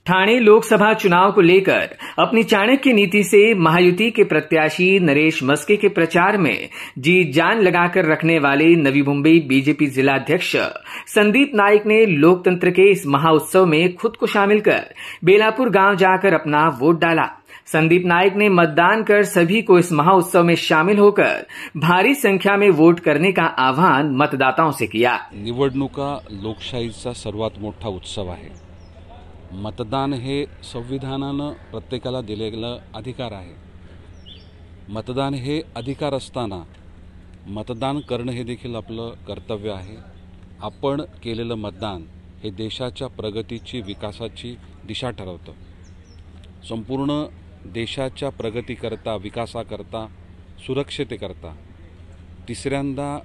ठाणे लोकसभा चुनाव को लेकर अपनी चाणक्य नीति से महायुति के प्रत्याशी नरेश मस्के के प्रचार में जी जान लगाकर रखने वाले नवी मुंबई बीजेपी जिलाध्यक्ष संदीप नाइक ने लोकतंत्र के इस महाउत्सव में खुद को शामिल कर बेलापुर गांव जाकर अपना वोट डाला। संदीप नाइक ने मतदान कर सभी को इस महाउत्सव में शामिल होकर भारी संख्या में वोट करने का आह्वान मतदाताओं से किया। निवडणुका लोकशाहीचा सर्वात मोठा उत्सव आहे। मतदान हे संविधानानं प्रत्येकाला दिलेला अधिकार आहे। मतदान हे अधिकार असताना मतदान करणं हे देखील आपलं कर्तव्य आहे। आपण केलेलं मतदान हे देशाच्या प्रगतीची विकासाची दिशा ठरवतं। संपूर्ण देशाच्या प्रगतीकरता विकासाकरता सुरक्षितेकरता तिसऱ्यांदा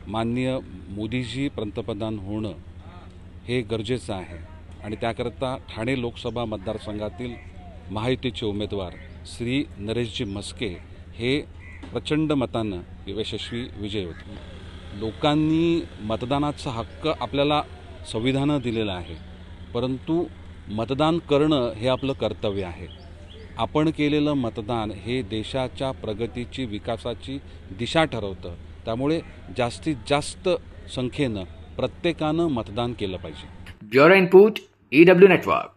माननीय मोदीजी पंतप्रधान होणं हे गरजेचं आहे आणि त्याकरता ठाणे लोकसभा मतदारसंघातील महायुतीचे उमेदवार श्री नरेशजी मस्के हे प्रचंड मतानं यशस्वी विजयी होते। लोकांनी मतदानाचा हक्क आपल्याला संविधानानं दिलेला आहे, परंतु मतदान करणं हे आपलं कर्तव्य आहे। आपण केलेलं मतदान हे देशाच्या प्रगतीची विकासाची दिशा ठरवतं। त्यामुळे जास्तीत जास्त संख्येनं प्रत्येकानं मतदान केलं पाहिजे। Bureau input EW network.